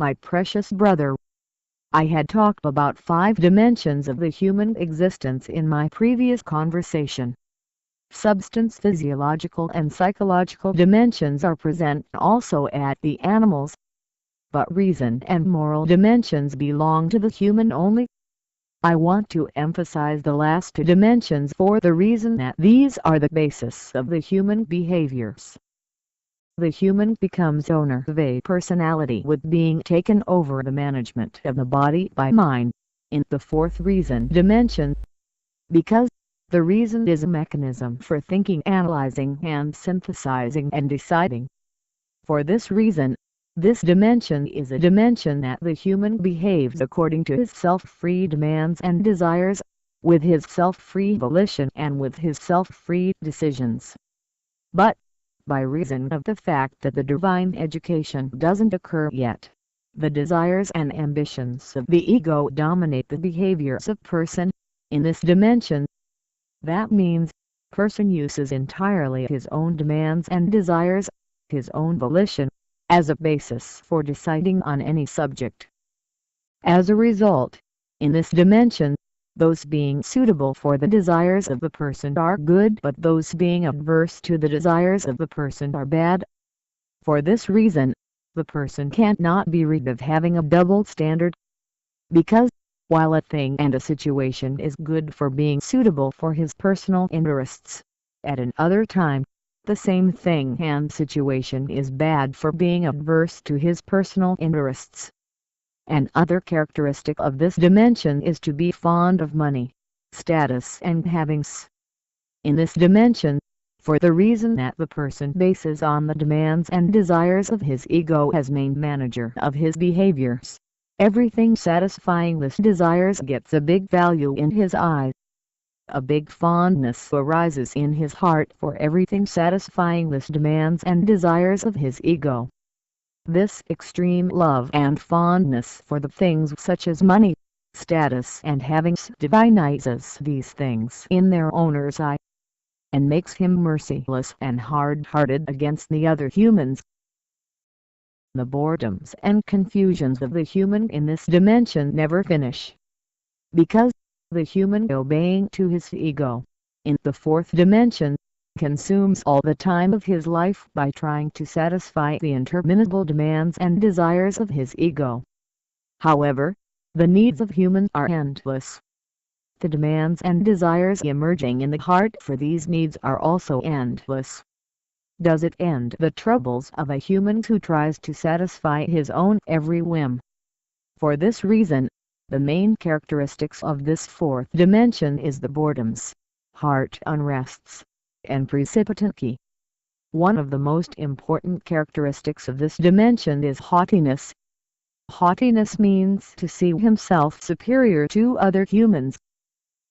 my precious brother. I had talked about 5 dimensions of the human existence in my previous conversation. Substance, physiological and psychological dimensions are present also at the animals, but reason and moral dimensions belong to the human only. I want to emphasize the last 2 dimensions for the reason that these are the basis of the human behaviors. The human becomes owner of a personality with being taken over the management of the body by mind, in the 4th reason dimension. Because the reason is a mechanism for thinking, analyzing and synthesizing and deciding. For this reason, this dimension is a dimension that the human behaves according to his self-free demands and desires, with his self-free volition and with his self-free decisions. But, by reason of the fact that the divine education doesn't occur yet, the desires and ambitions of the ego dominate the behaviors of person, in this dimension. That means, person uses entirely his own demands and desires, his own volition, as a basis for deciding on any subject. As a result, in this dimension, those being suitable for the desires of the person are good, but those being adverse to the desires of the person are bad. For this reason, the person cannot be rid of having a double standard. Because, while a thing and a situation is good for being suitable for his personal interests, at another time, the same thing and situation is bad for being adverse to his personal interests. An other characteristic of this dimension is to be fond of money, status and havings. In this dimension, for the reason that the person bases on the demands and desires of his ego as main manager of his behaviors, everything satisfying this desires gets a big value in his eyes. A big fondness arises in his heart for everything satisfying this demands and desires of his ego. This extreme love and fondness for the things such as money, status and havings divinizes these things in their owner's eye, and makes him merciless and hard-hearted against the other humans. The boredoms and confusions of the human in this dimension never finish. Because, the human obeying to his ego, in the 4th dimension, consumes all the time of his life by trying to satisfy the interminable demands and desires of his ego. However, the needs of humans are endless. The demands and desires emerging in the heart for these needs are also endless. Does it end the troubles of a human who tries to satisfy his own every whim? For this reason, the main characteristics of this 4th dimension is the boredoms, heart unrests, and precipitancy. One of the most important characteristics of this dimension is haughtiness. Haughtiness means to see himself superior to other humans.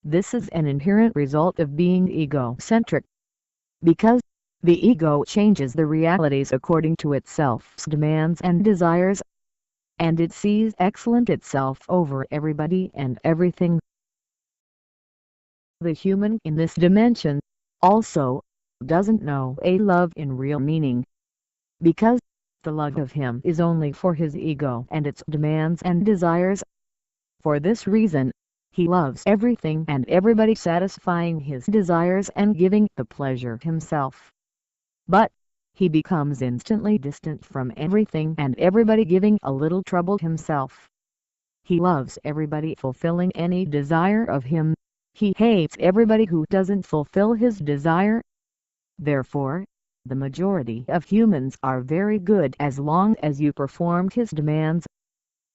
This is an inherent result of being egocentric. Because the ego changes the realities according to itself's demands and desires, and it sees excellent itself over everybody and everything. The human in this dimension, also, doesn't know a love in real meaning. Because the love of him is only for his ego and its demands and desires. For this reason, he loves everything and everybody satisfying his desires and giving the pleasure himself. But, he becomes instantly distant from everything and everybody giving a little trouble himself. He loves everybody fulfilling any desire of him. He hates everybody who doesn't fulfill his desire. Therefore, the majority of humans are very good as long as you perform his demands.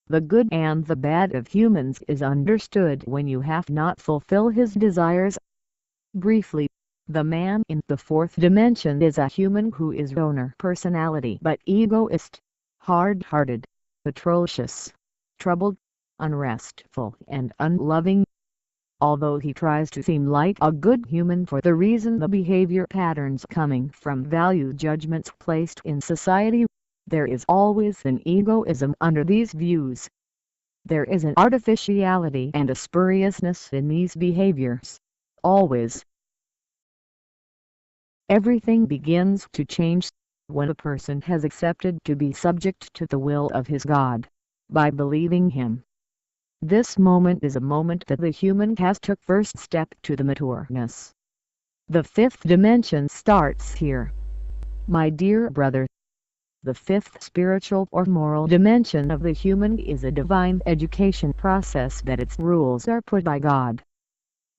The good and the bad of humans is understood when you have not fulfill his desires. Briefly, the man in the 4th dimension is a human who is owner personality but egoist, hard-hearted, atrocious, troubled, unrestful and unloving. Although he tries to seem like a good human for the reason the behavior patterns coming from value judgments placed in society, there is always an egoism under these views. There is an artificiality and a spuriousness in these behaviors, always. Everything begins to change when a person has accepted to be subject to the will of his God, by believing him. This moment is a moment that the human has took first step to the matureness. The fifth dimension starts here. My dear brother, the fifth spiritual or moral dimension of the human is a divine education process that its rules are put by God.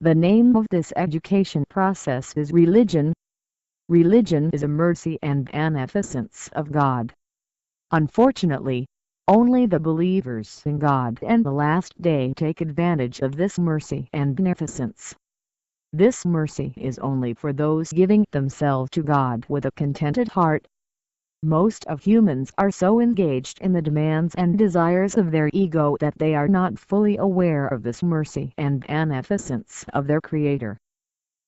The name of this education process is religion. Religion is a mercy and beneficence of God. Unfortunately, only the believers in God and the last day take advantage of this mercy and beneficence. This mercy is only for those giving themselves to God with a contented heart. Most of humans are so engaged in the demands and desires of their ego that they are not fully aware of this mercy and beneficence of their Creator.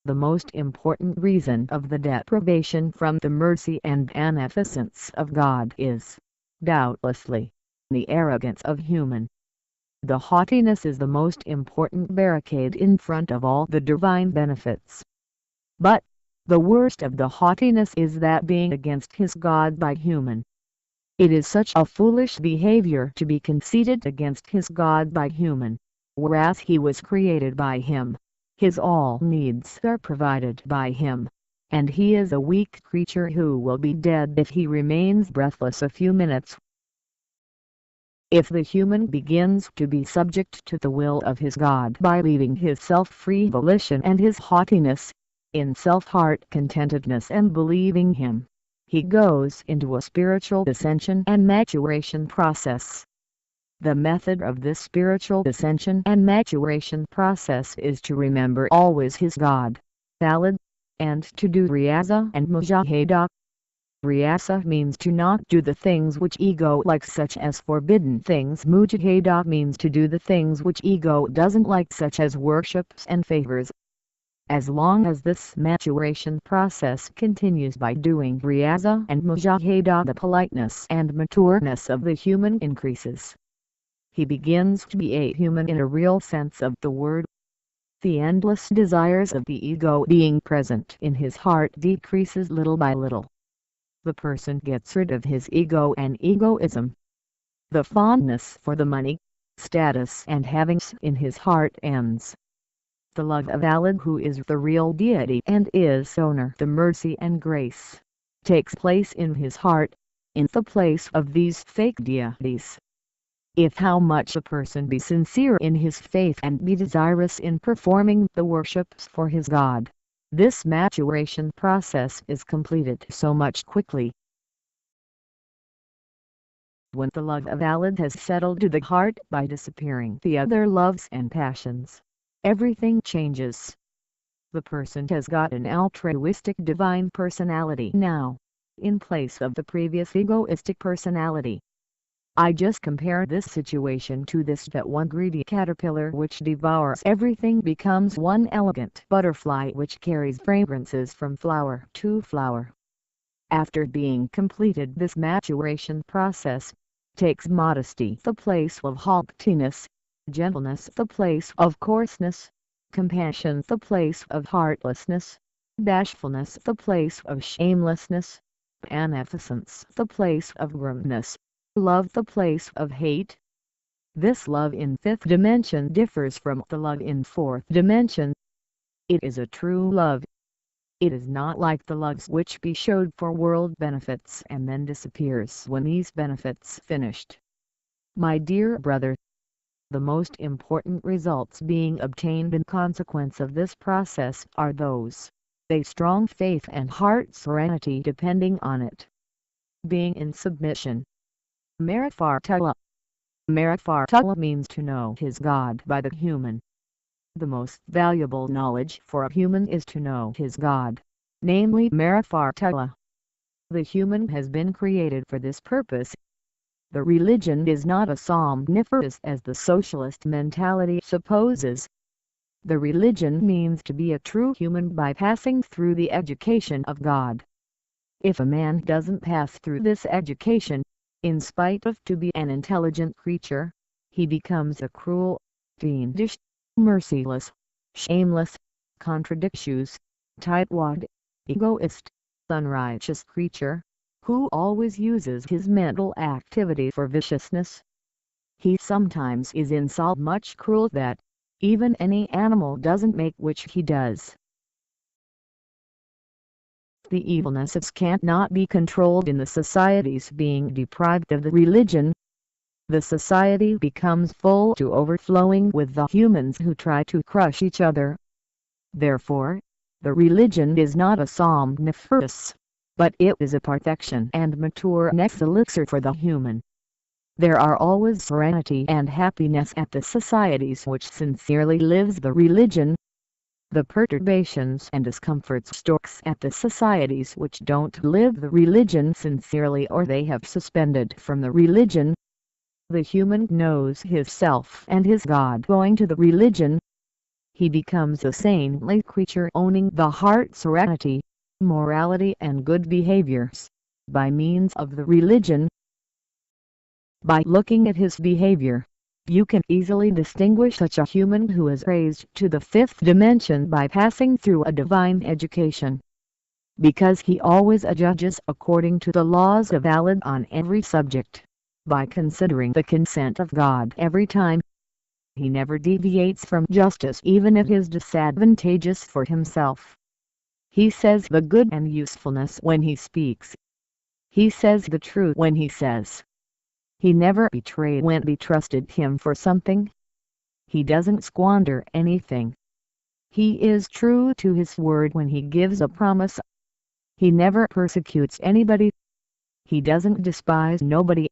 The most important reason of the deprivation from the mercy and beneficence of God is, doubtlessly, the arrogance of human. The haughtiness is the most important barricade in front of all the divine benefits. But, the worst of the haughtiness is that being against his God by human. It is such a foolish behavior to be conceited against his God by human, whereas he was created by him, his all needs are provided by him, and he is a weak creature who will be dead if he remains breathless a few minutes. If the human begins to be subject to the will of his God by leaving his self-free volition and his haughtiness, in self-heart contentedness and believing him, he goes into a spiritual ascension and maturation process. The method of this spiritual ascension and maturation process is to remember always his God, Valid, and to do Riyasa and Mujahada. Riyasa means to not do the things which ego likes, such as forbidden things. Mujahada means to do the things which ego doesn't like, such as worships and favors. As long as this maturation process continues, by doing Riyasa and Mujahada, the politeness and matureness of the human increases. He begins to be a human in a real sense of the word. The endless desires of the ego being present in his heart decreases little by little. The person gets rid of his ego and egoism. The fondness for the money, status and havings in his heart ends. The love of Allah, who is the real deity and is owner the mercy and grace, takes place in his heart, in the place of these fake deities. If how much a person be sincere in his faith and be desirous in performing the worships for his God, this maturation process is completed so much quickly. When the love of Allah has settled to the heart by disappearing the other loves and passions, everything changes. The person has got an altruistic divine personality now, in place of the previous egoistic personality. I just compare this situation to this, that one greedy caterpillar which devours everything becomes one elegant butterfly which carries fragrances from flower to flower. After being completed, this maturation process takes modesty the place of haughtiness, gentleness the place of coarseness, compassion the place of heartlessness, bashfulness the place of shamelessness, beneficence the place of grimness, love the place of hate. This love in fifth dimension differs from the love in fourth dimension. It is a true love. It is not like the loves which be showed for world benefits and then disappears when these benefits finished. My dear brother, the most important results being obtained in consequence of this process are those: a strong faith and heart serenity depending on it. Being in submission. Marifartula. Marifartula means to know his God by the human. The most valuable knowledge for a human is to know his God, namely Marifartula. The human has been created for this purpose. The religion is not as somniferous as the socialist mentality supposes. The religion means to be a true human by passing through the education of God. If a man doesn't pass through this education, in spite of to be an intelligent creature, he becomes a cruel, fiendish, merciless, shameless, contradictious, tightwad, egoist, unrighteous creature, who always uses his mental activity for viciousness. He sometimes is in so much cruel that even any animal doesn't make, which he does. The evilnesses can't not be controlled in the societies being deprived of the religion. The society becomes full to overflowing with the humans who try to crush each other. Therefore, the religion is not a somniferous, but it is a perfection and matureness elixir for the human. There are always serenity and happiness at the societies which sincerely lives the religion. The perturbations and discomforts storks at the societies which don't live the religion sincerely, or they have suspended from the religion. The human knows his self and his God going to the religion. He becomes a saintly creature owning the heart serenity, morality and good behaviors, by means of the religion. By looking at his behavior, you can easily distinguish such a human who is raised to the fifth dimension by passing through a divine education. Because he always adjudges according to the laws valid on every subject, by considering the consent of God every time. He never deviates from justice even if it is disadvantageous for himself. He says the good and usefulness when he speaks. He says the truth when he says. He never betrays when we trusted him for something. He doesn't squander anything. He is true to his word when he gives a promise. He never persecutes anybody. He doesn't despise nobody.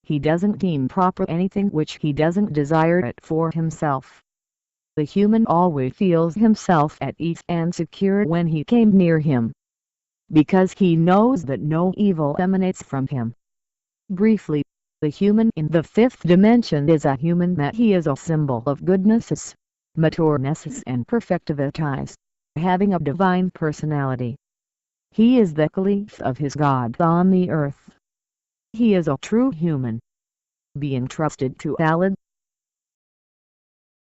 He doesn't deem proper anything which he doesn't desire it for himself. The human always feels himself at ease and secure when he came near him, because he knows that no evil emanates from him. Briefly, the human in the fifth dimension is a human that he is a symbol of goodnesses, maturenesses and perfectivities, having a divine personality. He is the caliph of his God on the earth. He is a true human, being trusted to valid